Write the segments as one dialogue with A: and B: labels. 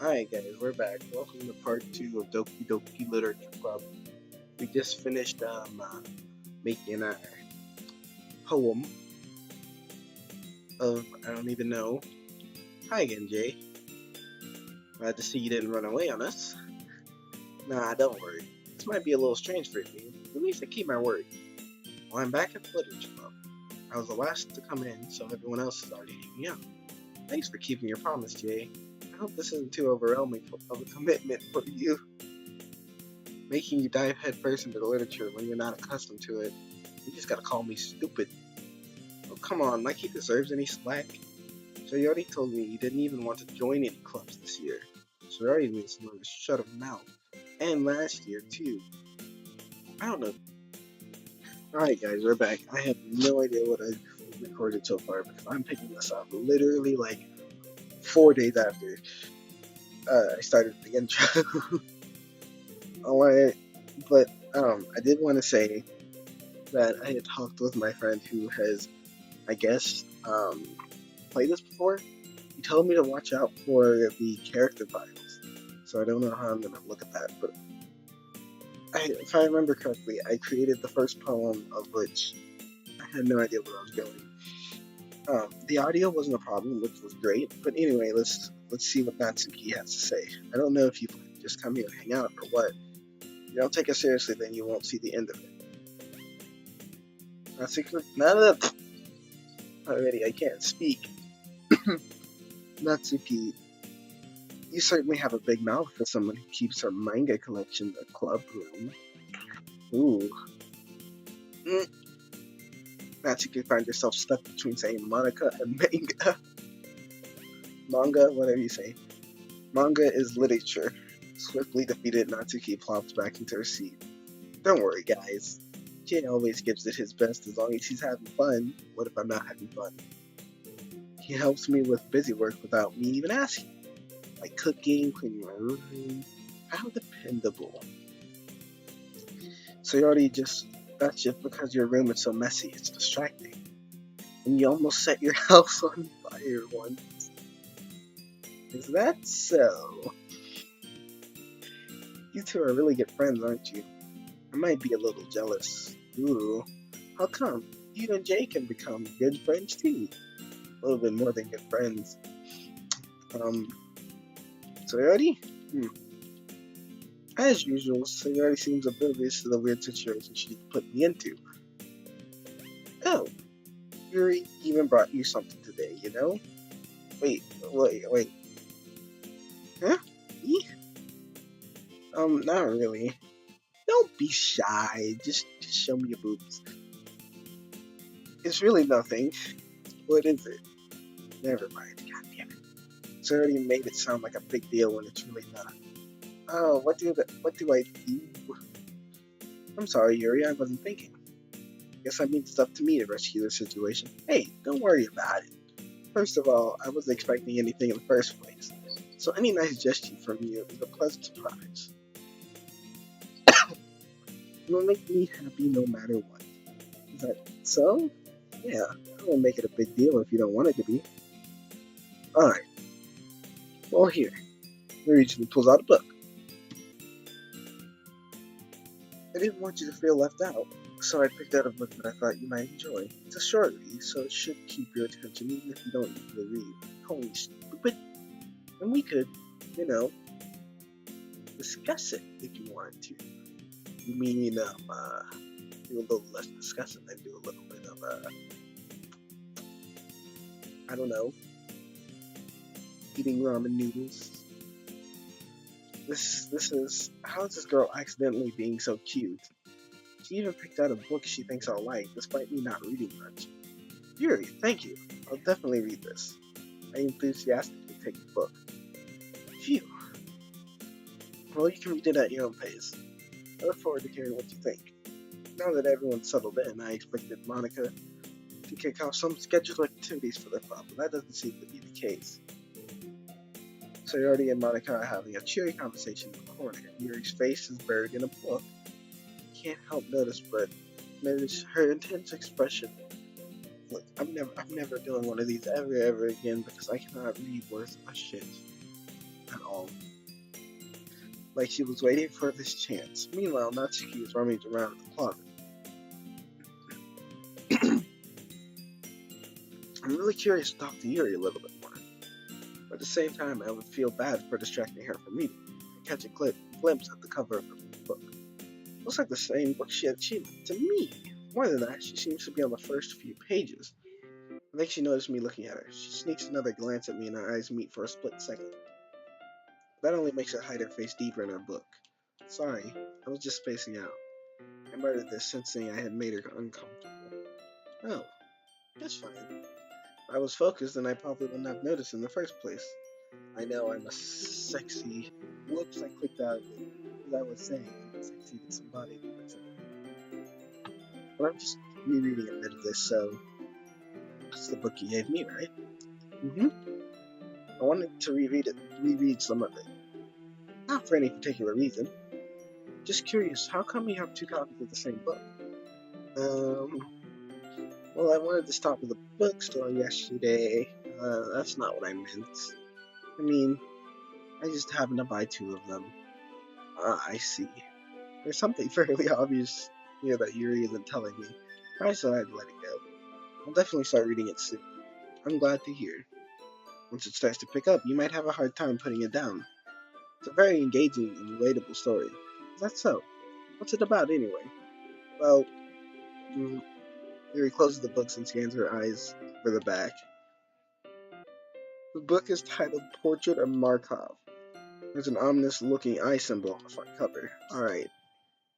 A: Alright guys, we're back. Welcome to part 2 of Doki Doki Literature Club. We just finished making our poem of, I don't even know. Hi again, Jay. Glad to see you didn't run away on us. Nah, don't worry. This might be a little strange for you. At least I keep my word. Well, I'm back at the Literature Club. I was the last to come in, so everyone else is already hanging out. Thanks for keeping your promise, Jay. I hope this isn't too overwhelming of a commitment for you. Making you dive headfirst into the literature when you're not accustomed to it. You just gotta call me stupid. Oh, come on, like he deserves any slack. So you already told me you didn't even want to join any clubs this year. So you already made someone to shut a mouth. And last year, too. I don't know. Alright guys, we're back. I have no idea what I've recorded so far, because I'm picking this up literally like 4 days after I started the intro. But I did want to say that I had talked with my friend who has, I guess, played this before. He told me to watch out for the character files, so I don't know how I'm gonna look at that. But if I remember correctly, I created the first poem of which I had no idea where I was going. The audio wasn't a problem, which was great. But anyway, let's see what Natsuki has to say. I don't know if you just come here to hang out or what. If you don't take it seriously, then you won't see the end of it. Natsuki, already I can't speak. Natsuki, you certainly have a big mouth for someone who keeps her manga collection in the club room. Ooh. Natsuki finds herself stuck between saying Monica and manga. Manga, whatever you say. Manga is literature. Swiftly defeated, Natsuki plops back into her seat. Don't worry, guys. Jay always gives it his best as long as he's having fun. What if I'm not having fun? He helps me with busy work without me even asking. Like cooking, cleaning my room. How dependable. So that's just because your room is so messy, it's distracting. And you almost set your house on fire once. Is that so? You two are really good friends, aren't you? I might be a little jealous. Ooh, how come? You and Jay can become good friends too. A little bit more than good friends. Sayori? As usual, Sayori seems oblivious to the weird situation she put me into. Oh, Yuri even brought you something today, you know? Wait. Huh? Me? Not really. Don't be shy. Just show me your boobs. It's really nothing. What is it? Never mind. God damn it. It's already made it sound like a big deal when it's really not. Oh, what do I do? I'm sorry, Yuri. I wasn't thinking. Guess I mean it's up to me to rescue the situation. Hey, don't worry about it. First of all, I wasn't expecting anything in the first place. So any nice gesture from you is a pleasant surprise. You will make me happy no matter what. Is that so? Yeah, I won't make it a big deal if you don't want it to be. Alright. Well, here. Yuri pulls out a book. I didn't want you to feel left out, so I picked out a book that I thought you might enjoy. It's a short read, so it should keep your attention even if you don't usually read. Holy stupid. And we could, discuss it if you wanted to. You mean, do a little less discussing and do a little bit of, I don't know, eating ramen noodles. This is, how is this girl accidentally being so cute? She even picked out a book she thinks I'll like, despite me not reading much. Yuri, thank you. I'll definitely read this. I enthusiastically take the book. Phew. Well, you can read it at your own pace. I look forward to hearing what you think. Now that everyone's settled in, I expected Monica to kick off some scheduled activities for the club, but that doesn't seem to be the case. Sayori and Monica are having a cheery conversation in the corner. Yuri's face is buried in a book. Can't help notice her intense expression. Look, I'm never doing one of these ever again because I cannot read worth a shit. at all. Like she was waiting for this chance. Meanwhile, Natsuki is rummaging around in the closet. I'm really curious to talk to Yuri a little bit more. But at the same time, I would feel bad for distracting her from reading. I catch a glimpse at the cover of her book. Looks like the same book she lent to me. More than that, she seems to be on the first few pages. I think she noticed me looking at her. She sneaks another glance at me and our eyes meet for a split second. That only makes her hide her face deeper in her book. Sorry, I was just spacing out. I muttered this, sensing I had made her uncomfortable. Oh, that's fine. If I was focused, then I probably wouldn't have noticed in the first place. I know I'm a sexy... Whoops, I clicked out of it. As I was saying, I'm sexy disembodied person. But I'm just rereading a bit of this, so... That's the book you gave me, right? Mm-hmm. I wanted to reread some of it. Not for any particular reason. Just curious, how come you have two copies of the same book? Well, I wanted to stop at the bookstore yesterday. That's not what I meant. I mean, I just happened to buy two of them. I see. There's something fairly obvious here that Yuri isn't telling me. I said I'd let it go. I'll definitely start reading it soon. I'm glad to hear. Once it starts to pick up, you might have a hard time putting it down. It's a very engaging and relatable story. Is that so? What's it about, anyway? Well, Yuri closes the books and scans her eyes for the back. The book is titled Portrait of Markov. There's an ominous-looking eye symbol on the front cover. Alright,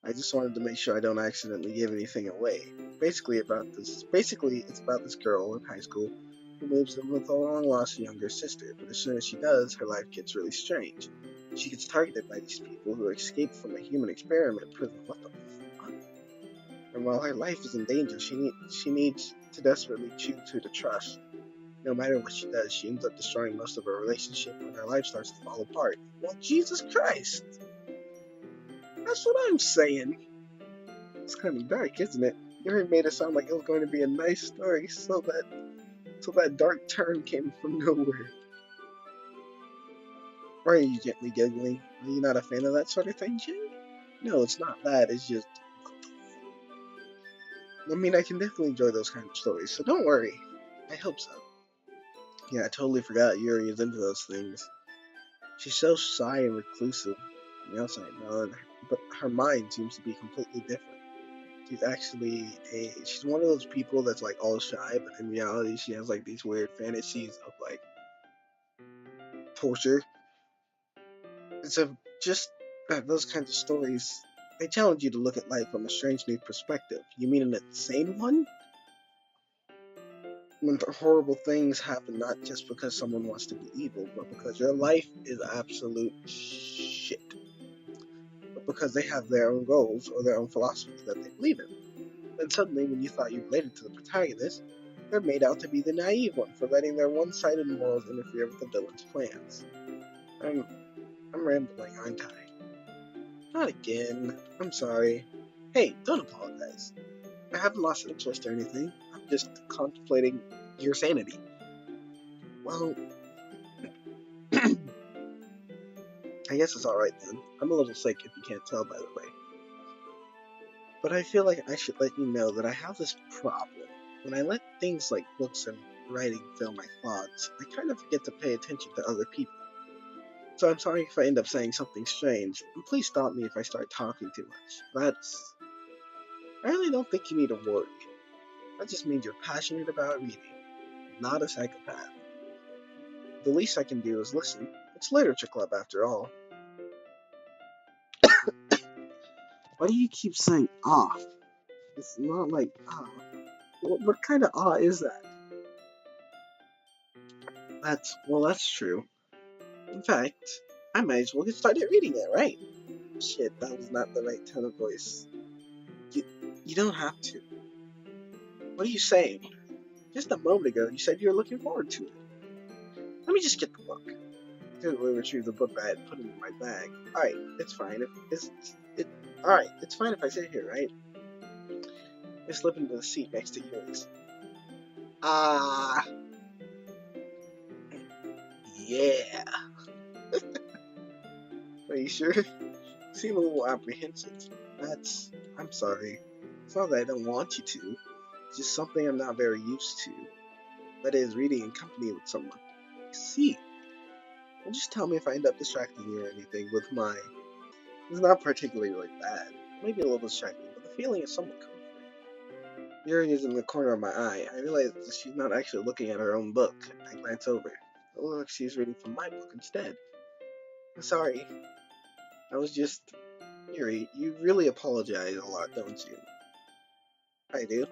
A: I just wanted to make sure I don't accidentally give anything away. Basically, it's about this girl in high school who moves in with a long-lost younger sister, but as soon as she does, her life gets really strange. She gets targeted by these people who escaped from a human experiment prison. What the fuck? And while her life is in danger, she needs to desperately choose who to trust. No matter what she does, she ends up destroying most of her relationship when her life starts to fall apart. Well, Jesus Christ! That's what I'm saying. It's kind of dark, isn't it? Yuri made it sound like it was going to be a nice story, so that dark turn came from nowhere. Why are you gently giggling? Are you not a fan of that sort of thing, Jay? No, it's not that. It's just... I mean, I can definitely enjoy those kind of stories, so don't worry. I hope so. Yeah, I totally forgot Yuri is into those things. She's so shy and reclusive on the outside, but her mind seems to be completely different. She's one of those people that's like all shy, but in reality she has like these weird fantasies of like torture. Just that those kinds of stories, they challenge you to look at life from a strange new perspective. You mean an insane one? When horrible things happen not just because someone wants to be evil, but because your life is absolute shit. But because they have their own goals or their own philosophy that they believe in. And suddenly, when you thought you related to the protagonist, they're made out to be the naive one for letting their one-sided morals interfere with the villain's plans. I'm rambling, aren't I? Not again. I'm sorry. Hey, don't apologize. I haven't lost interest or anything. I'm just contemplating your sanity. Well, I guess it's alright then. I'm a little sick if you can't tell, by the way. But I feel like I should let you know that I have this problem. When I let things like books and writing fill my thoughts, I kind of forget to pay attention to other people. So I'm sorry if I end up saying something strange, and please stop me if I start talking too much. I really don't think you need to worry. That just means you're passionate about reading, not a psychopath. The least I can do is listen. It's literature club after all. Why do you keep saying ah? It's not like ah. What kind of ah is that? That's true. In fact, I might as well get started reading it, right? Shit, that was not the right tone of voice. You don't have to. What are you saying? Just a moment ago, you said you were looking forward to it. Let me just get the book. I didn't really retrieve the book I had put it in my bag. Alright, it's fine. Alright, it's fine if I sit here, right? I slip into the seat next to Yuri's. Ah, yeah. you sure? You seem a little apprehensive. I'm sorry. It's not that I don't want you to. It's just something I'm not very used to. That is, reading in company with someone. I see. Well, just tell me if I end up distracting you or anything with my... It's not particularly bad. Maybe a little distracting, but the feeling is somewhat comforting. Yuri is in the corner of my eye. I realize that she's not actually looking at her own book. I glance over. It looks like she's reading from my book instead. I'm sorry. I was just... Yuri, you really apologize a lot, don't you? I do.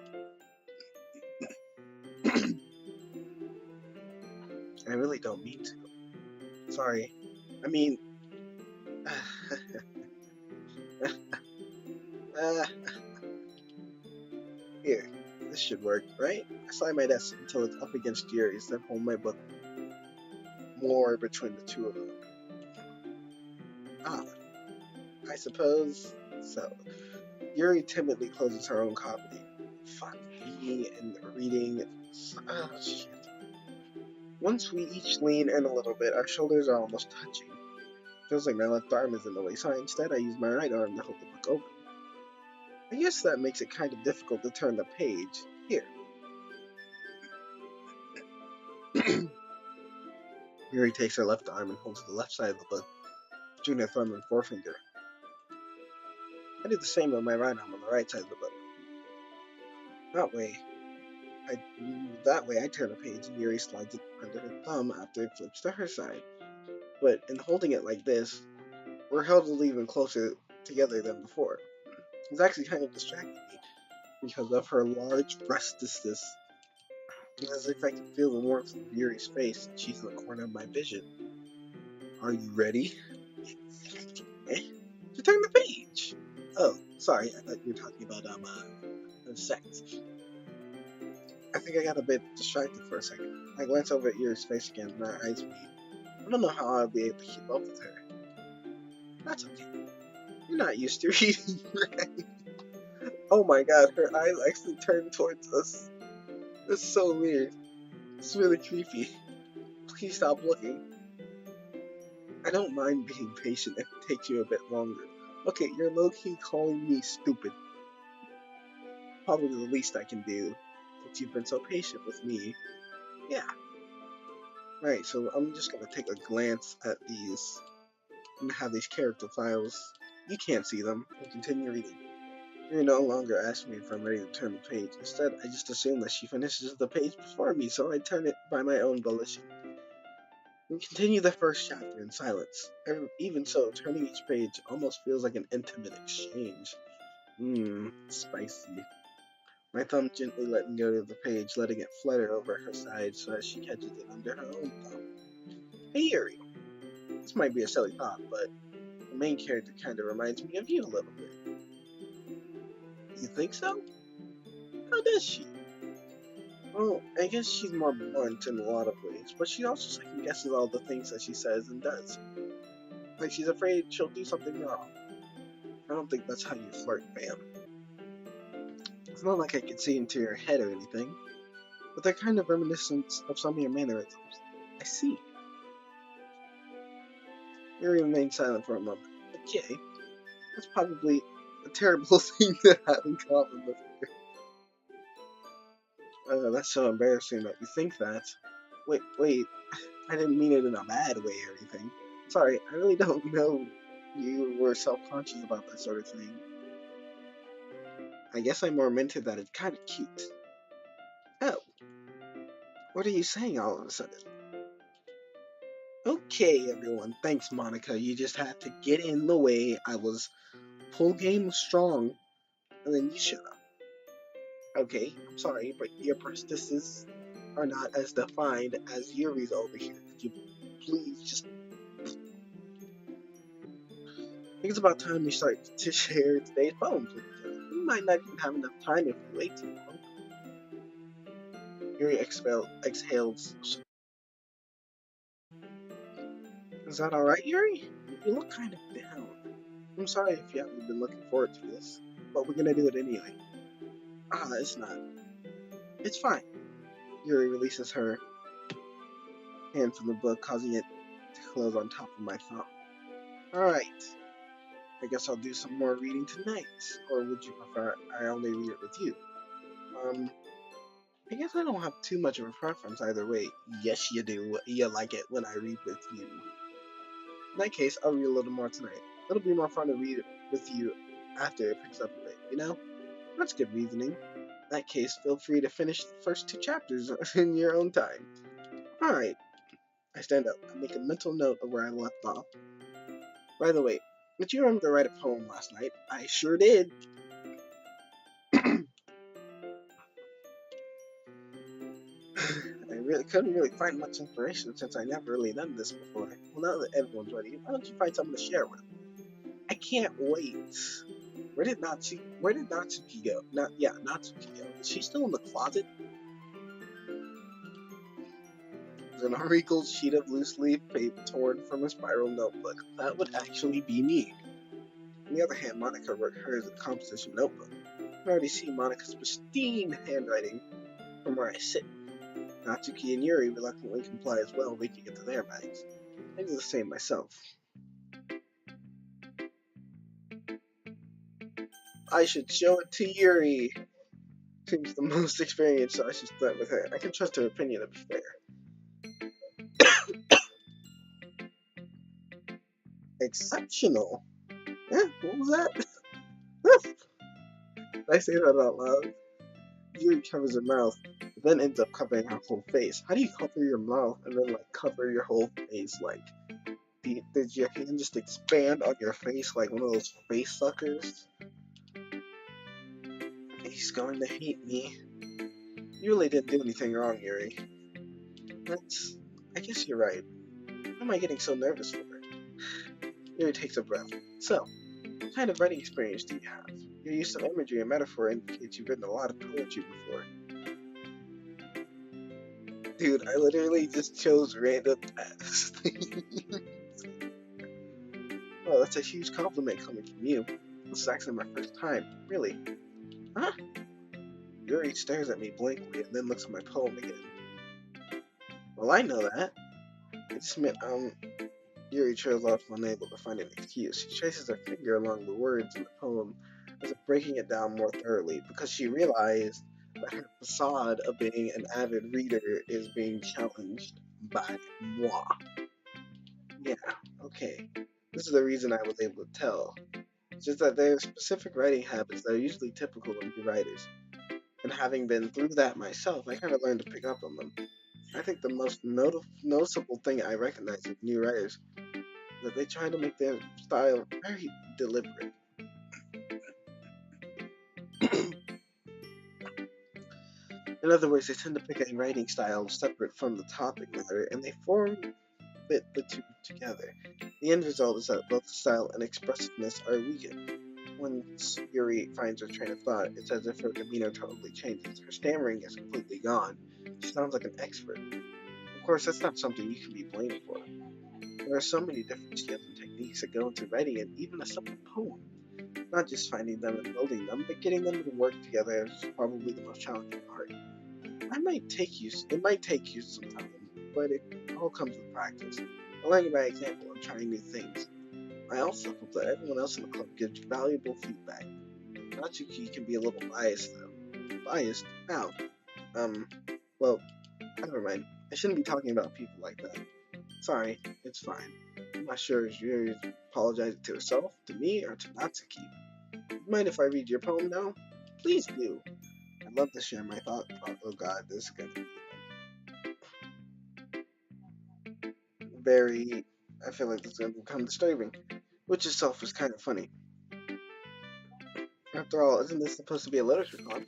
A: I really don't mean to. Sorry. I mean... Here. This should work, right? I slide my desk until it's up against Yuri's, then hold my book more between the two of them. Ah, I suppose so. Yuri timidly closes her own copy. Fuck me and reading. Oh, shit. Once we each lean in a little bit, our shoulders are almost touching. Feels like my left arm is in the way, so instead I use my right arm to hold the book open. I guess that makes it kind of difficult to turn the page. Here. Yuri takes her left arm and holds the left side of the book between her thumb and forefinger. I do the same with my right arm on the right side of the book. That way I turn the page and Yuri slides it under her thumb after it flips to her side. But in holding it like this, we're held even closer together than before. It's actually kind of distracting me because of her large breasticness. It's as if I can feel the warmth of Yuri's face and she's in the corner of my vision. Are you ready? To turn the page! Oh, sorry, I thought you were talking about, sex. I think I got a bit distracted for a second. I glance over at Yuri's face again and our eyes meet. I don't know how I'll be able to keep up with her. That's okay. You're not used to reading, right? Oh my god, her eyes actually turned towards us. That's so weird. It's really creepy. Please stop looking. I don't mind being patient if it takes you a bit longer. Okay, you're low-key calling me stupid. Probably the least I can do, since you've been so patient with me. Yeah. Right, so I'm just gonna take a glance at these. I'm gonna have these character files. You can't see them, and continue reading. Yuri no longer asks me if I'm ready to turn the page. Instead, I just assume that she finishes the page before me, so I turn it by my own volition. We continue the first chapter in silence. Even so, turning each page almost feels like an intimate exchange. Spicy. My thumb gently letting go of the page, letting it flutter over her side so that she catches it under her own thumb. Hey Yuri, this might be a silly thought, but the main character kind of reminds me of you a little bit. You think so? How does she? Well, I guess she's more blunt in a lot of ways, but she also second guesses all the things that she says and does. Like she's afraid she'll do something wrong. I don't think that's how you flirt, ma'am. It's not like I can see into your head or anything, but they're kind of reminiscent of some of your mannerisms. I see. Yuri remained silent for a moment. Okay, that's probably a terrible thing to have in common with her. That's so embarrassing that you think that. Wait, I didn't mean it in a bad way or anything. Sorry, I really don't know you were self-conscious about that sort of thing. I guess I more meant it that it's kind of cute. Oh, what are you saying all of a sudden? Okay, everyone, thanks, Monica. You just had to get in the way. I was full game strong, and then you shut up. Okay, I'm sorry, but your breastises are not as defined as Yuri's over here. Could you please just... I think it's about time we start to share today's poems with each other. We might not even have enough time if we wait too long. Yuri exhales. Is that alright, Yuri? You look kind of down. I'm sorry if you haven't been looking forward to this, but we're gonna do it anyway. It's not. It's fine. Yuri releases her hand from the book, causing it to close on top of my thumb. Alright, I guess I'll do some more reading tonight. Or would you prefer I only read it with you? I guess I don't have too much of a preference either way. Yes, you do. You like it when I read with you. In that case, I'll read a little more tonight. It'll be more fun to read it with you after it picks up a bit, you know? That's good reasoning. In that case, feel free to finish the first 2 chapters in your own time. Alright, I stand up. I make a mental note of where I left off. By the way, did you remember to write a poem last night? I sure did. I really couldn't find much inspiration since I never really done this before. Well, now that everyone's ready, why don't you find someone to share with? I can't wait. Where did Natsuki go? Natsuki go. Is she still in the closet? There's an unwrinkled sheet of loose leaf paper torn from a spiral notebook. That would actually be me. On the other hand, Monica wrote hers in a composition notebook. I can already see Monica's pristine handwriting from where I sit. Natsuki and Yuri reluctantly comply as well, making it to their bags. I do the same myself. I should show it to Yuri. Seems the most experienced, so I should start with her. I can trust her opinion to be fair. Exceptional. Eh, what was that? Did I say that out loud? Yuri covers her mouth, but then ends up covering her whole face. How do you cover your mouth and then cover your whole face? Did your hand just expand on your face like one of those face suckers? He's going to hate me. You really didn't do anything wrong, Yuri. I guess you're right. Why am I getting so nervous for her? Yuri takes a breath. So, what kind of writing experience do you have? Your use of imagery and metaphor indicates you've written a lot of poetry before. Dude, I literally just chose random tasks. Oh, that's a huge compliment coming from you. This is actually my first time. Really? Huh? Yuri stares at me blankly and then looks at my poem again. Well, I know that. I just meant, Yuri trails off unable to find an excuse. She traces her finger along the words in the poem as if breaking it down more thoroughly because she realized that her facade of being an avid reader is being challenged by moi. Yeah, okay. This is the reason I was able to tell. It's just that there are specific writing habits that are usually typical of new writers. And having been through that myself, I kind of learned to pick up on them. I think the most noticeable thing I recognize in new writers is that they try to make their style very deliberate. In other words, they tend to pick a writing style separate from the topic matter, and they fit the two together. The end result is that both style and expressiveness are weakened. Once Yuri finds her train of thought, it's as if her demeanor totally changes. Her stammering is completely gone. She sounds like an expert. Of course, that's not something you can be blamed for. There are so many different skills and techniques that go into writing and even a simple poem. Not just finding them and building them, but getting them to work together is probably the most challenging part. It might take you some time, but it all comes with practice. I learn by example and trying new things. I also hope that everyone else in the club gives valuable feedback. Natsuki can be a little biased though. Biased? How? Well, never mind. I shouldn't be talking about people like that. Sorry, it's fine. I'm not sure if you're apologizing to herself, to me, or to Natsuki. Mind if I read your poem now? Please do. I'd love to share my thoughts. Oh god, this is gonna be very... I feel like this is gonna become disturbing. Which itself is kind of funny. After all, isn't this supposed to be a literature club?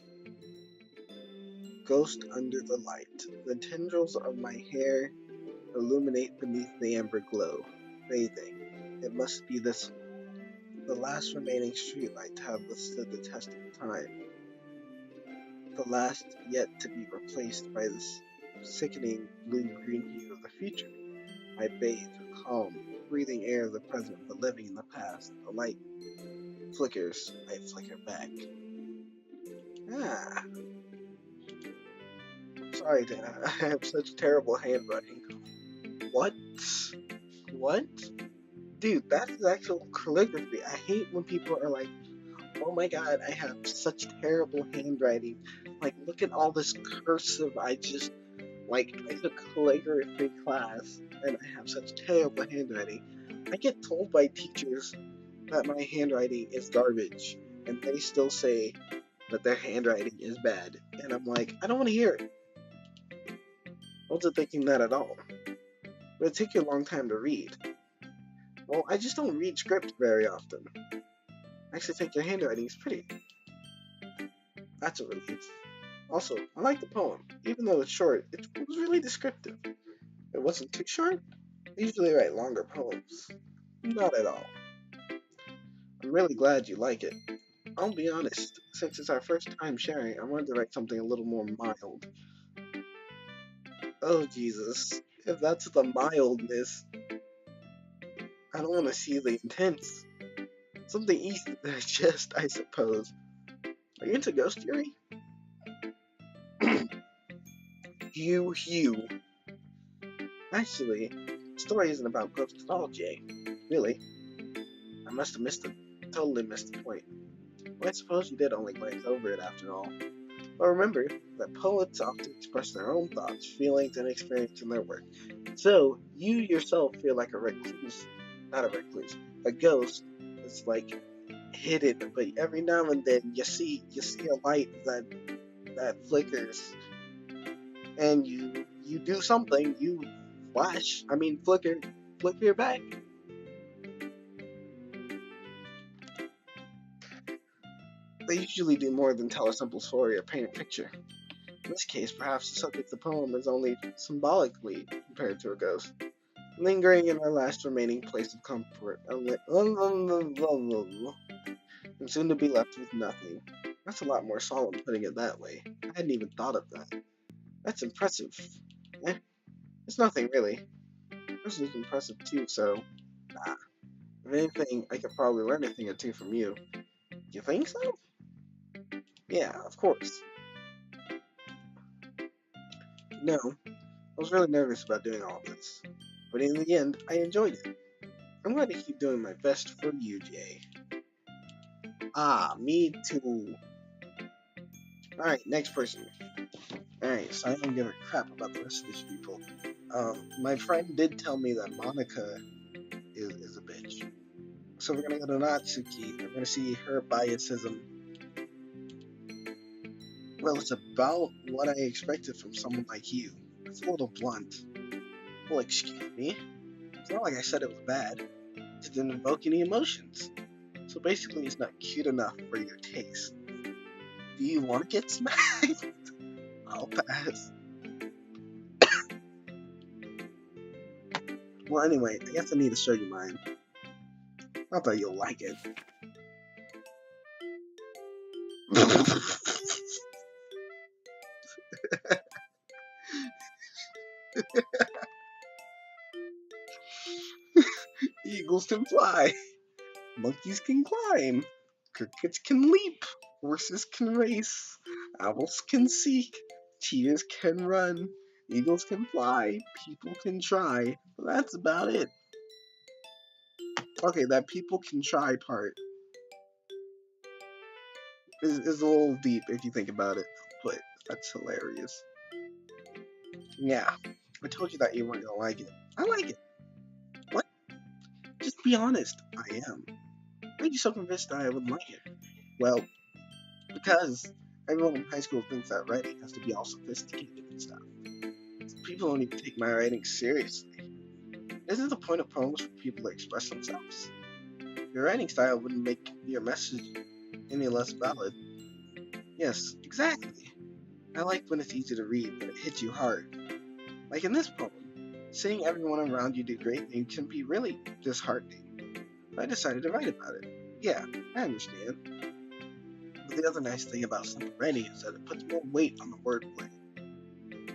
A: Ghost under the light. The tendrils of my hair illuminate beneath the amber glow. Bathing. It must be this one. The last remaining streetlight to have withstood the test of time. The last yet to be replaced by this sickening blue-green hue of the future. I bathe in calm, breathing air of the present, but living in the past. The light flickers, I flicker back. Ah. Sorry, Dana. I have such terrible handwriting. What? What? Dude, that's actual calligraphy. I hate when people are like, oh my god, I have such terrible handwriting. Like, look at all this cursive. I took calligraphy class and I have such terrible handwriting. I get told by teachers that my handwriting is garbage, and they still say that their handwriting is bad. And I'm like, I don't want to hear it. I wasn't thinking that at all. But it takes you a long time to read. Well, I just don't read script very often. I actually think your handwriting is pretty. That's a relief. Also, I like the poem. Even though it's short, it was really descriptive. It wasn't too short. I usually write longer poems. Not at all. I'm really glad you like it. I'll be honest, since it's our first time sharing, I wanted to write something a little more mild. Oh Jesus, if that's the mildness, I don't want to see the intense. Something easy to digest, I suppose. Are you into ghost theory? You. Actually, the story isn't about ghosts at all, Jay. Really? I must have totally missed the point. Well, I suppose you did only glance over it after all. But remember that poets often express their own thoughts, feelings, and experience in their work. So, you yourself feel like a recluse. Not a recluse. A ghost that's like hidden, but every now and then you see a light that flickers, and you do something. You flicker back. They usually do more than tell a simple story or paint a picture. In this case, perhaps the subject of the poem is only symbolically compared to a ghost, lingering in our last remaining place of comfort, and soon to be left with nothing. That's a lot more solemn putting it that way. I hadn't even thought of that. That's impressive. Eh, it's nothing really. This is impressive too, so, nah. If anything, I could probably learn a thing or two from you. You think so? Yeah, of course. No, I was really nervous about doing all this. But in the end, I enjoyed it. I'm going to keep doing my best for you, Jay. Ah, me too. Alright, next person. Alright, so I don't give a crap about the rest of these people. My friend did tell me that Monica is a bitch. So we're gonna go to Natsuki. We're gonna see her biasism. Well, it's about what I expected from someone like you. It's a little blunt. Well, excuse me. It's not like I said it was bad. It just didn't evoke any emotions. So basically, it's not cute enough for your taste. Do you want to get smacked? I'll pass. Well, anyway, I guess I need to show you mine. Not that you'll like it. Eagles can fly. Monkeys can climb. Crickets can leap. Horses can race. Owls can seek. Cheetahs can run. Eagles can fly. People can try. That's about it. Okay, that people can try part is a little deep if you think about it, but that's hilarious. Yeah, I told you that you weren't gonna like it. I like it. What? Just be honest. I am. Why are you so convinced that I wouldn't like it? Well, because everyone in high school thinks that writing has to be all sophisticated and stuff. People don't even take my writing seriously. Isn't the point of poems for people to express themselves? Your writing style wouldn't make your message any less valid. Yes, exactly. I like when it's easy to read, but it hits you hard. Like in this poem, seeing everyone around you do great things can be really disheartening. I decided to write about it. Yeah, I understand. But the other nice thing about simple writing is that it puts more weight on the wordplay.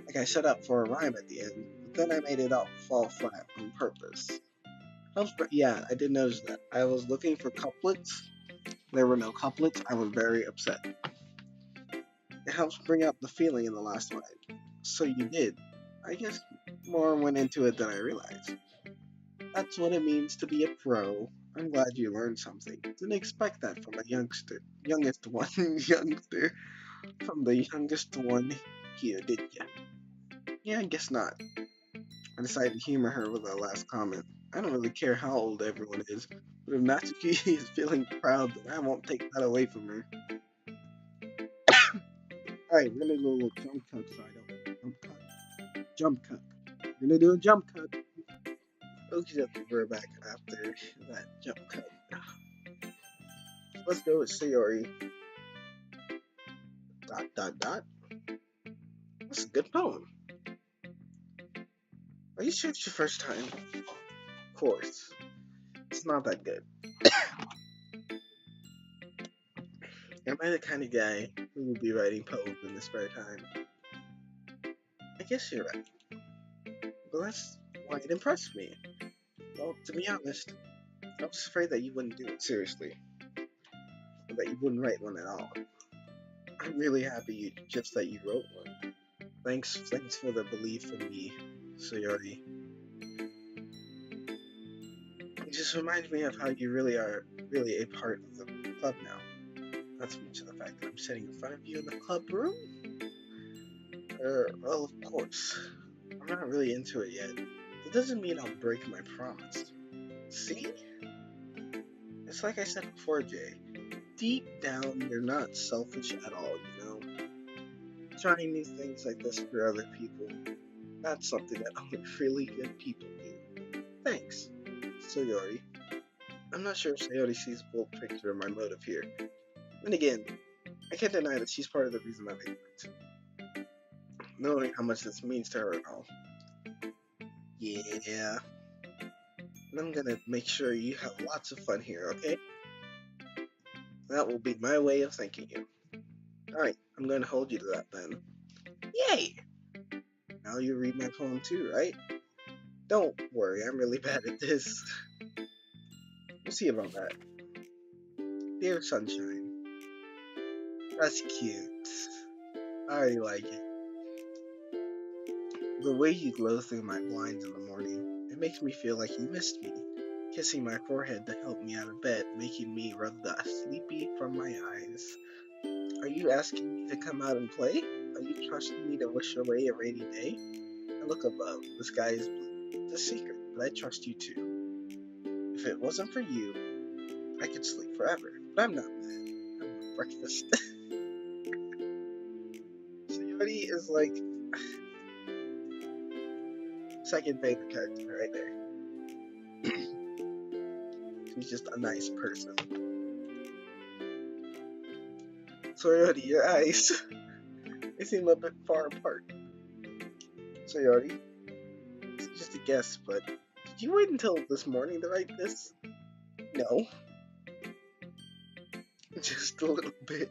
A: Like I set up for a rhyme at the end, but then I made it all fall flat on purpose. Yeah, I did notice that. I was looking for couplets. There were no couplets. I was very upset. It helps bring out the feeling in the last line. So you did. I guess more went into it than I realized. That's what it means to be a pro. I'm glad you learned something. Didn't expect that from a youngest one, youngster, from the youngest one here, did ya? Yeah, I guess not. I decided to humor her with that last comment. I don't really care how old everyone is, but if Natsuki is feeling proud, then I won't take that away from her. Alright, we're gonna do a little jump cut so I don't jump cut. Jump cut. We're gonna do a jump cut. Okie dokie, we're back after that jump cut. Let's go with Sayori. Dot dot dot. That's a good poem. Are you sure it's your first time? Of course. It's not that good. Am I the kind of guy who will be writing poems in his spare time? I guess you're right. But that's why it impressed me. Well, to be honest, I was afraid that you wouldn't do it seriously. Or that you wouldn't write one at all. I'm really happy that you wrote one. Thanks for the belief in me, Sayori. It just reminds me of how you really are a part of the club now. Not so much the fact that I'm sitting in front of you in the club room. Well, of course. I'm not really into it yet. That doesn't mean I'll break my promise. See? It's like I said before, Jay. Deep down, you're not selfish at all, you know? Trying new things like this for other people, that's something that only really good people do. Thanks, Sayori. I'm not sure if Sayori sees the full picture of my motive here. And again, I can't deny that she's part of the reason I'm ignorant. Knowing how much this means to her and all. Yeah. And I'm gonna make sure you have lots of fun here, okay? That will be my way of thanking you. Alright, I'm gonna hold you to that then. Yay! Now you read my poem too, right? Don't worry, I'm really bad at this. We'll see about that. Dear Sunshine. That's cute. I already like it. The way you glow through my blinds in the morning, it makes me feel like you missed me. Kissing my forehead to help me out of bed, making me rub the sleepy from my eyes. Are you asking me to come out and play? Are you trusting me to wish away a rainy day? I look above, the sky is blue. It's a secret, but I trust you too. If it wasn't for you, I could sleep forever. But I'm not mad. I want breakfast. Sayori is like second favorite character right there. She's just a nice person. Sayori, your eyes. They seem a bit far apart. Sayori, it's just a guess, but did you wait until this morning to write this? No. Just a little bit.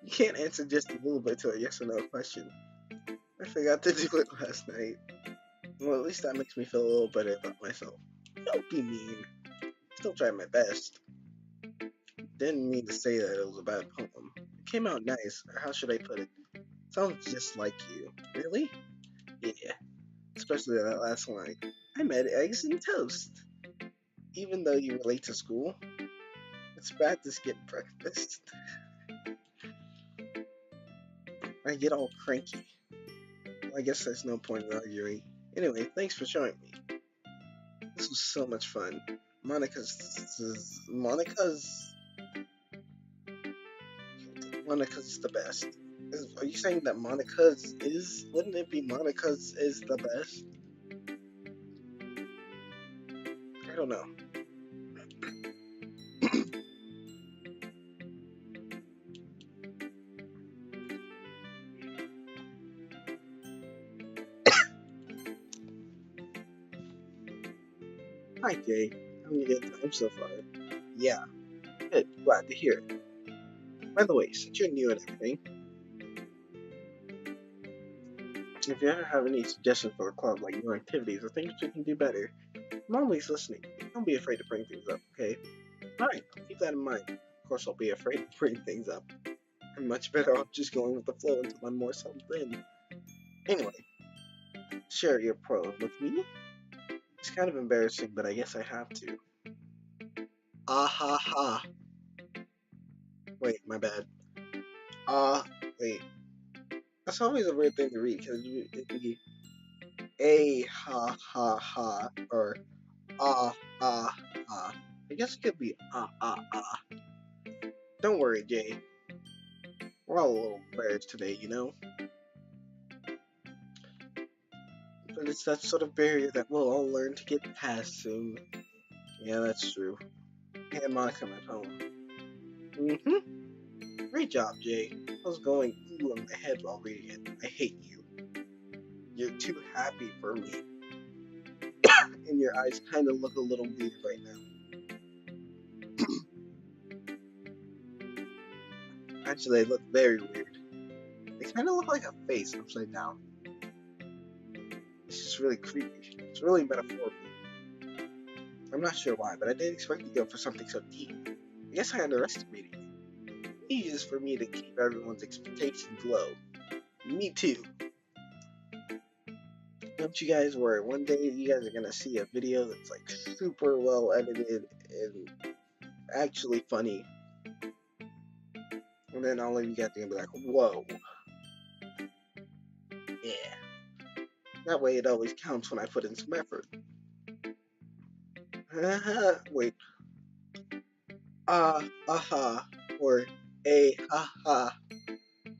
A: You can't answer just a little bit to a yes or no question. I forgot to do it last night. Well, at least that makes me feel a little better about myself. Don't be mean. Still tried my best. Didn't mean to say that it was a bad poem. It came out nice, or how should I put it? Sounds just like you. Really? Yeah. Especially that last line. I made eggs and toast. Even though you were late to school, it's bad to skip breakfast. I get all cranky. Well, I guess there's no point in arguing. Anyway, thanks for showing me. This was so much fun. Monica's the best. Are you saying that Monica's is? Wouldn't it be Monica's is the best? I don't know. Hi, Jay. Having a good time so far. Yeah, good. Glad to hear it. By the way, since you're new and everything, if you ever have any suggestions for the club, like new activities or things we can do better, I'm always listening. Don't be afraid to bring things up, okay? Alright, I'll keep that in mind. Of course, I'll be afraid to bring things up. I'm much better off just going with the flow until I'm more settled in. Anyway, share your pro with me. It's kind of embarrassing, but I guess I have to. Ah ha ha. Wait, my bad. Ah, wait. That's always a weird thing to read because it'd be a ha ha ha or ah ah ah. I guess it could be ah ah ah. Don't worry, Jay. We're all a little embarrassed today, you know? But it's that sort of barrier that we'll all learn to get past soon. Yeah, that's true. Hey, Monica, my poem. Great job, Jay. I was going ooh in my head while reading it. I hate you. You're too happy for me. And your eyes kind of look a little weird right now. Actually, they look very weird. They kind of look like a face upside down. It's just really creepy. It's really metaphorical. I'm not sure why, but I didn't expect to go for something so deep. I guess I underestimated you. Easy is for me to keep everyone's expectations low. Me too. Don't you guys worry. One day you guys are gonna see a video that's like super well edited and actually funny. And then all of you guys are gonna be like, whoa. Yeah. That way it always counts when I put in some effort. Wait. Aha. Or ha ha.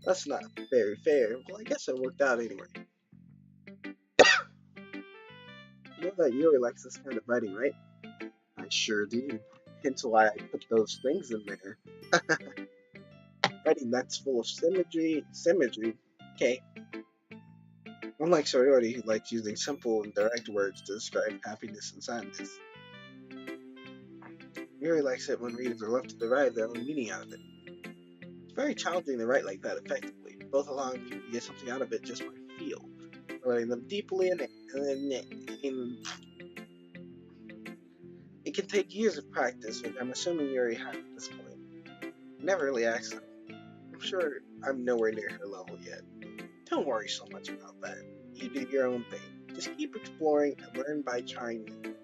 A: That's not very fair. Well, I guess it worked out anyway. You know that Yuri likes this kind of writing, right? I sure do. Hence why I put those things in there. Writing that's full of symmetry. Okay. Unlike Sorority, who likes using simple and direct words to describe happiness and sadness. Yuri likes it when readers are left to derive their own meaning out of it. It's very challenging to write like that effectively, both allowing people to get something out of it just by feel, letting them deeply in. It can take years of practice, which I'm assuming Yuri had at this point. I never really asked her. I'm sure I'm nowhere near her level yet. Don't worry so much about that. You do your own thing. Just keep exploring and learn by trying new.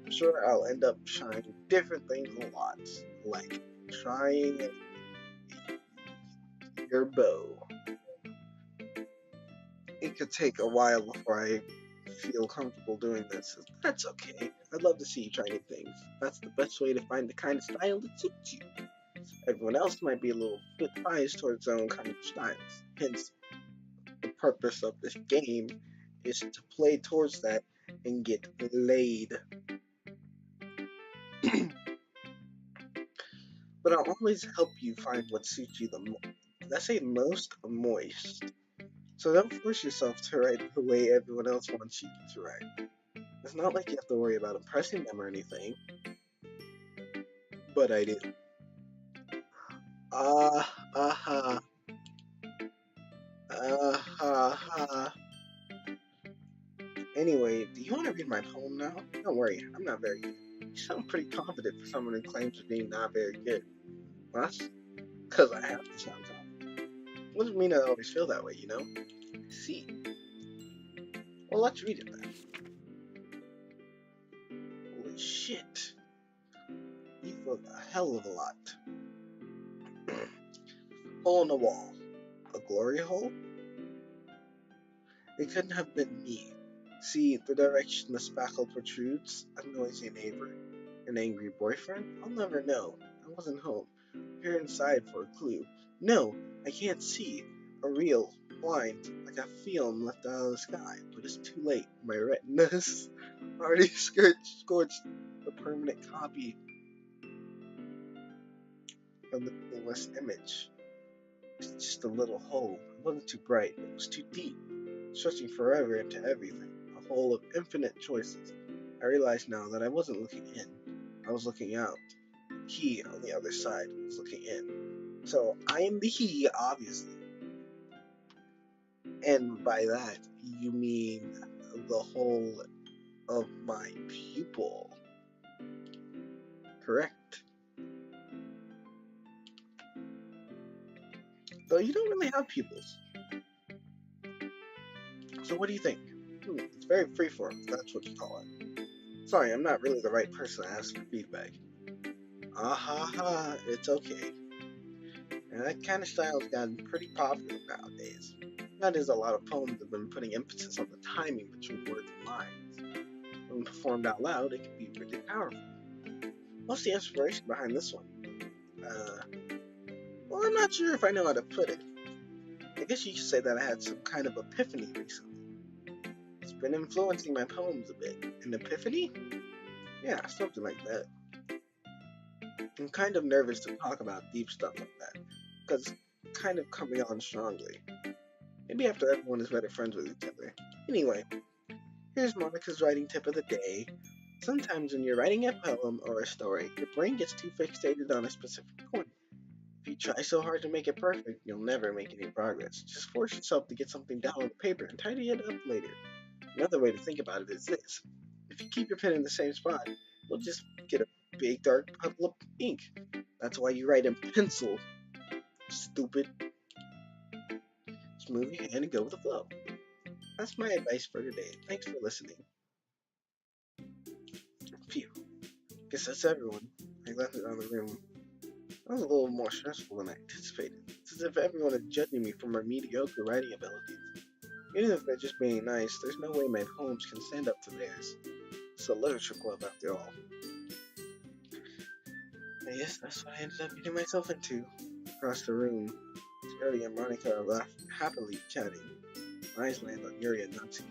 A: I'm sure I'll end up trying different things a lot, like trying your bow. It could take a while before I feel comfortable doing this. That's okay. I'd love to see you try new things. That's the best way to find the kind of style that suits you. Everyone else might be a little bit biased towards their own kind of styles. Hence, the purpose of this game is to play towards that and get laid. But I'll always help you find what suits you the most. Did I say most or moist? So don't force yourself to write the way everyone else wants you to write. It's not like you have to worry about impressing them or anything. But I do. Ha. Ha. Anyway, do you want to read my poem now? Don't worry, I'm not very good. You sound pretty confident for someone who claims to be not very good. Well, that's because I have to sound confident. What doesn't mean I always feel that way, you know? See. Well, let's read it then. Holy shit. You wrote a hell of a lot. Hole in the wall. A glory hole? It couldn't have been me. See, the direction the spackle protrudes, a noisy neighbor, an angry boyfriend? I'll never know. I wasn't home. Peer inside for a clue. No, I can't see. A real, blind, like a film left out of the sky. But it's too late. My retina's already scorched the permanent copy of the meaningless image. It's just a little hole. It wasn't too bright. It was too deep, stretching forever into everything. A hole of infinite choices. I realized now that I wasn't looking in. I was looking out. He on the other side was looking in. So I am the he, obviously. And by that, you mean the hole of my pupil. Correct. Though you don't really have pupils. So what do you think? It's very freeform, if that's what you call it. Sorry, I'm not really the right person to ask for feedback. Ah ha ha, it's okay. And that kind of style's gotten pretty popular nowadays. That is, a lot of poems have been putting emphasis on the timing between words and lines. When performed out loud, it can be really powerful. What's the inspiration behind this one? Uh, well, I'm not sure if I know how to put it. I guess you could say that I had some kind of epiphany recently. It's been influencing my poems a bit. An epiphany? Yeah, something like that. I'm kind of nervous to talk about deep stuff like that, because it's kind of coming on strongly. Maybe after everyone is better friends with each other. Anyway, here's Monica's writing tip of the day. Sometimes when you're writing a poem or a story, your brain gets too fixated on a specific point. If you try so hard to make it perfect, you'll never make any progress. Just force yourself to get something down on the paper and tidy it up later. Another way to think about it is this. If you keep your pen in the same spot, you'll just get a big dark puddle of ink. That's why you write in pencil. Stupid. Just move your hand and go with the flow. That's my advice for today. Thanks for listening. Phew. Guess that's everyone. I left it on the room. That was a little more stressful than I anticipated. It's as if everyone is judging me for my mediocre writing abilities. Even if they're just being nice, there's no way my poems can stand up to theirs. It's a literature club after all. I guess that's what I ended up getting myself into. Across the room, Yuri and Monica are happily chatting. My eyes land on Yuri and Natsuki.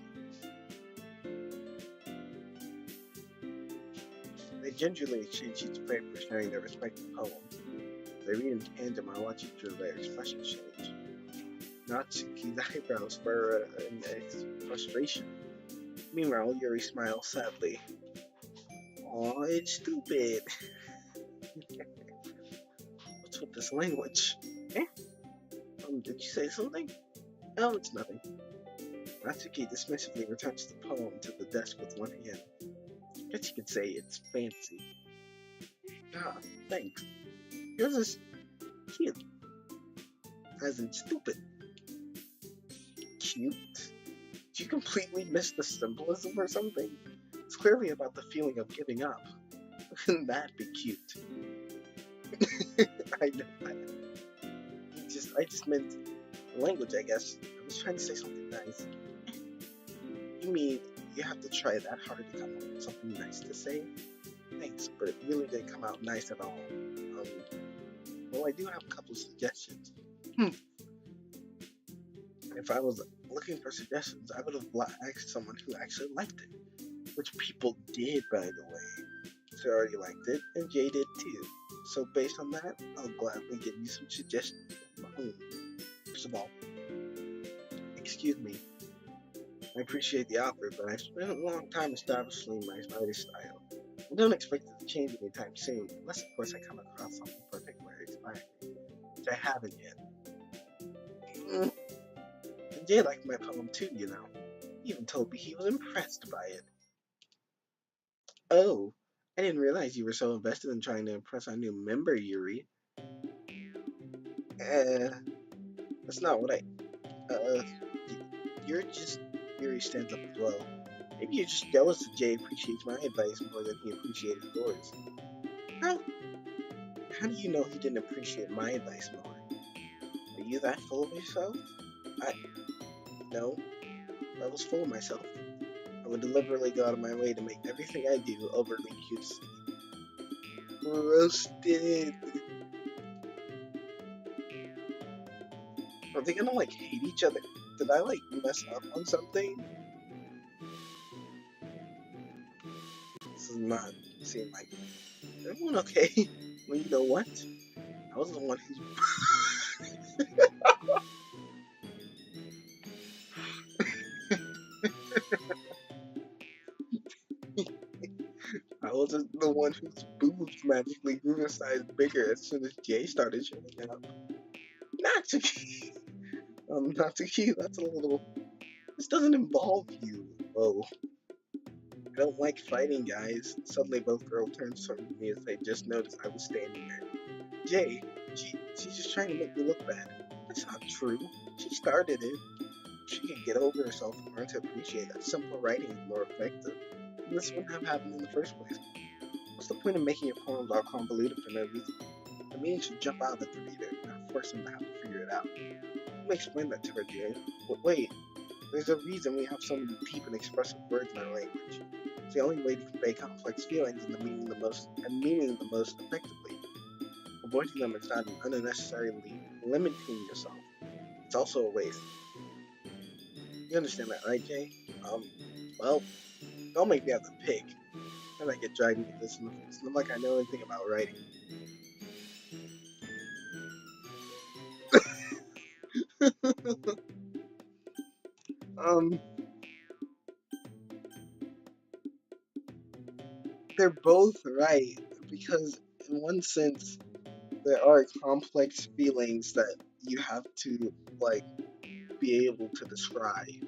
A: They gingerly exchange sheets of paper, sharing their respective poems. As they read in tandem, I watch each of their expressions change. Natsuki's eyebrows furrow in frustration. Meanwhile, Yuri smiles sadly. Aw, it's stupid. What's with this language? Eh? Did you say something? Oh, it's nothing. Natsuki dismissively returns the poem to the desk with one hand. Guess you could say it's fancy. Ah, thanks. Yours is cute. As in stupid. Cute? Did you completely miss the symbolism or something? It's clearly about the feeling of giving up. Wouldn't that be cute? I know. I just meant the language, I guess. I was trying to say something nice. You mean you have to try that hard to come up with something nice to say? Thanks, but it really didn't come out nice at all. Well, I do have a couple of suggestions. If I was looking for suggestions, I would have asked someone who actually liked it. Which people did, by the way. So I already liked it, and Jay did too. So based on that, I'll gladly give you some suggestions of my own. First of all, excuse me. I appreciate the offer, but I've spent a long time establishing my writing style. I don't expect it to change anytime soon, unless of course I come across something particularly inspiring, which I haven't yet. And Jay liked my poem too, you know. He even told me he was impressed by it. Oh, I didn't realize you were so invested in trying to impress our new member, Yuri. That's not what you're just... Yuri stands up as well. Maybe you're just jealous that Jay appreciates my advice more than he appreciated yours. How do you know he didn't appreciate my advice more? Are you that full of yourself? No, if I was full of myself, I would deliberately go out of my way to make everything I do overly cutesy. Roasted. Are they gonna hate each other? Did I mess up on something? This does not seem like everyone okay. Well, you know what? I was the one who's I wasn't the one whose boobs magically grew a size bigger as soon as Jay started showing up. Natsuki! Natsuki, that's a little... This doesn't involve you. Whoa. I don't like fighting, guys. Suddenly both girls turned toward me as they just noticed I was standing there. Jay, she's just trying to make me look bad. That's not true. She started it. She can get over herself and learn to appreciate that simple writing is more effective. This wouldn't have happened in the first place. What's the point of making a poem all convoluted for no reason? The meaning should jump out at the reader, not force him to have to figure it out. Let me explain that to her, Jay. But wait, there's a reason we have so many deep and expressive words in our language. It's the only way to convey complex feelings and meaning the most effectively. Avoiding them is not unnecessarily limiting yourself. It's also a waste. You understand that, right, Jay? Well, don't make me have to pick. And I get dragged into this, and it's not like I know anything about writing. um, they're both right, because in one sense, there are complex feelings that you have to, like, be able to describe.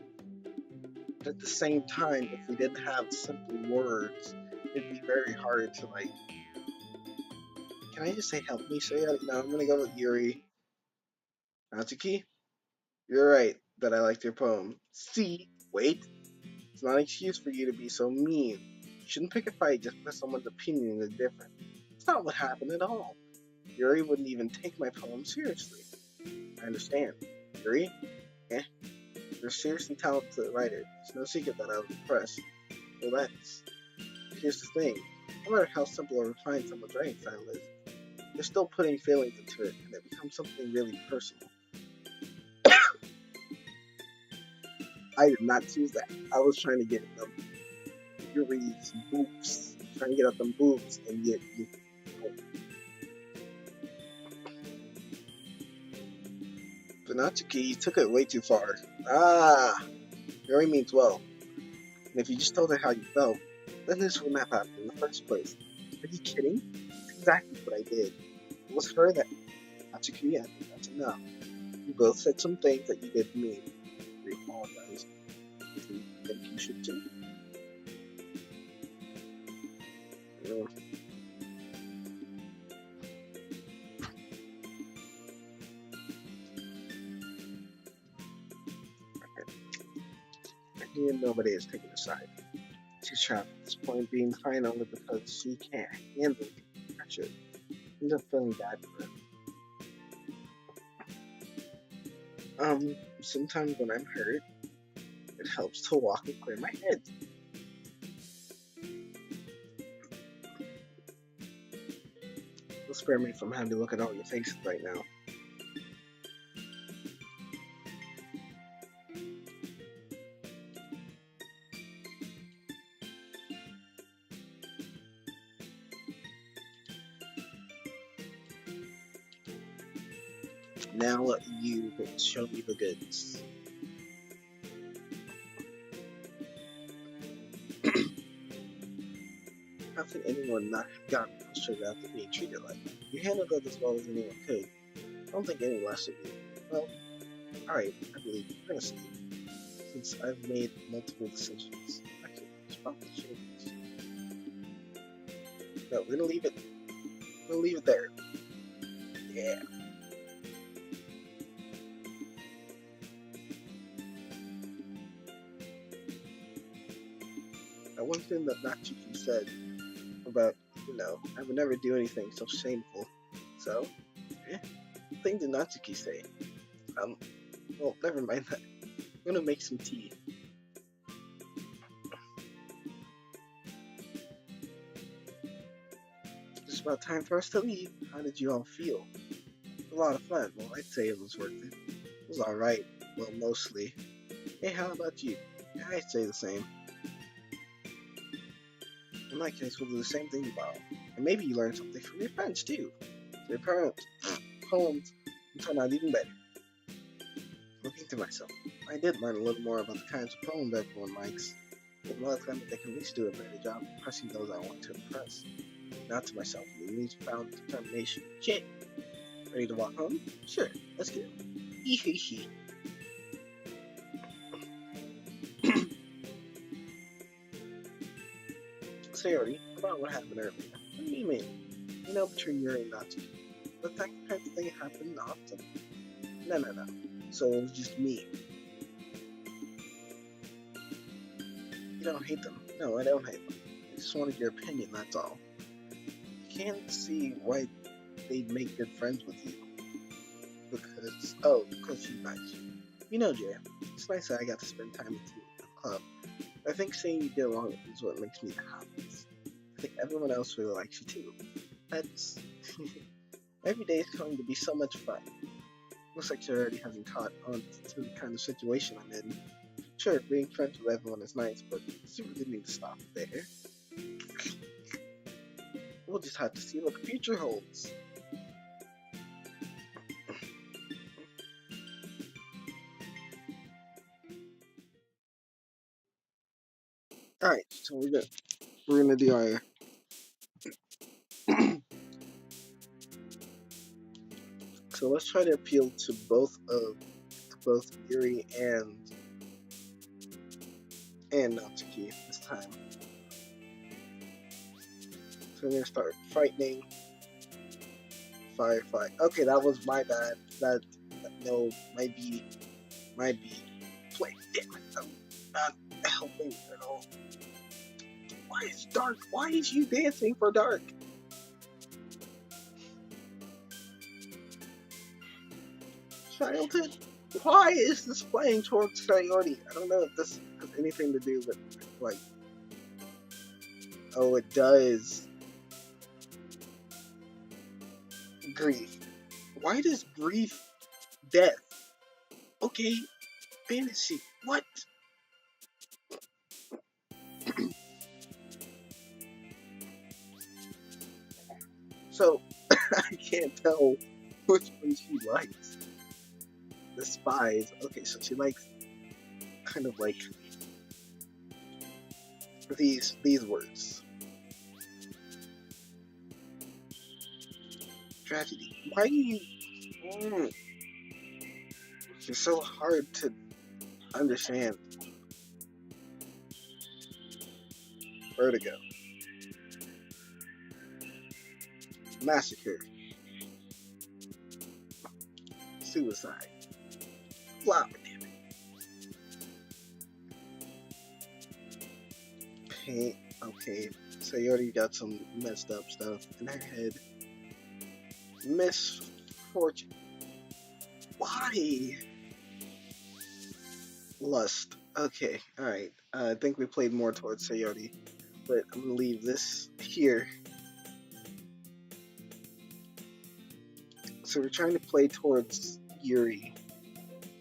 A: But at the same time, if we didn't have simple words, it'd be very hard to, like, can I just say help me say it? No, I'm gonna go with Yuri. Natsuki, you're right that I liked your poem. See, wait, it's not an excuse for you to be so mean. You shouldn't pick a fight just because someone's opinion is different. It's not what happened at all. Yuri wouldn't even take my poem seriously. I understand. Yuri? Eh? You're a seriously talented writer. It's no secret that I was impressed. Well, here's the thing. No matter how simple or refined someone's writing style is, they're still putting feelings into it, and it becomes something really personal. I did not choose that. I was trying to get them Yuri's boobs. Trying to get out them boobs, and yet you. But Natsuki, you took it way too far. Ah! Yuri means well. And if you just told her how you felt, then this wouldn't have happened in the first place. Are you kidding? That's exactly what I did. It was her that Natsuki, I think that's enough. You both said some things that you didn't mean. We apologize. Do you think you should too? Here nobody is taking a side. She's trapped at this point, being fine only because she can't handle the pressure. Ends up feeling bad for her. Sometimes when I'm hurt, it helps to walk and clear my head. It'll spare me from having to look at all your faces right now. Now you can show me the goods. How could anyone not have gotten frustrated after being treated like that? You handled it as well as anyone could. I don't think any less of you. Well, alright, I believe you. We're gonna see. Since I've made multiple decisions, I can respond to changes. No, we're gonna leave it. We're gonna leave it there. Yeah. One thing that Natsuki said about, I would never do anything so shameful. So, what thing did Natsuki say? Well, never mind that. I'm gonna make some tea. It's about time for us to leave. How did you all feel? A lot of fun. Well, I'd say it was worth it. It was alright. Well, mostly. Hey, how about you? Yeah, I'd say the same. In my case, we'll do the same thing tomorrow. And maybe you learn something from your friends, too. So your poems will turn out even better. Looking to myself, I did learn a little more about the kinds of poems everyone likes. With more time, they can at least do a better job of impressing those I want to impress. Not to myself, it means found determination. Shit! Ready to walk home? Sure, let's go. Hee. Say, Yuri, about what happened earlier. What do you mean? Between Yuri and Natsuki. But that kind of thing happened often. No. So it was just me. You don't hate them. No, I don't hate them. I just wanted your opinion, that's all. I can't see why they'd make good friends with you. Because she's nice. You know, Jay, it's nice that I got to spend time with you at the club. I think seeing you get along is what makes me the happiest. I think everyone else really likes you too. That's... Every day is going to be so much fun. Looks like you're already having caught on to the kind of situation I'm in. Sure, being friends with everyone is nice, but you really need to stop there. We'll just have to see what the future holds. Alright, so we're gonna do our so let's try to appeal to both Yuri and Natsuki this time. So we're gonna start frightening, firefight. Okay, that was my bad. That no, might be play. Damn it, I'm not helping at all. Why is Dark? Why is you dancing for Dark? Childhood? Why is this playing towards Sayori? I don't know if this has anything to do with, like... Oh, it does. Grief. Why does grief... Death. Okay. Fantasy. What? So, I can't tell which one she likes. The spies. Okay, so she likes kind of like these words. Tragedy. Why do you... You're so hard to understand. Vertigo. Massacre. Suicide. Flower, damn it. Pain. Okay, so you already got some messed up stuff in her head. Misfortune. Why? Lust. Okay, alright. I think we played more towards Sayori, but I'm gonna leave this here. So we're trying to play towards Yuri.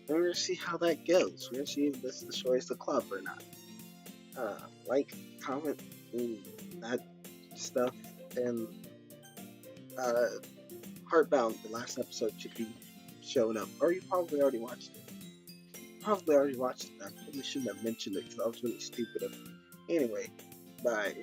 A: We're gonna see how that goes. We're gonna see if this destroys the club or not. Like, comment, that stuff, and Heartbound, the last episode should be showing up. Or you probably already watched it. I probably shouldn't have mentioned it because I was really stupid. Anyway, bye.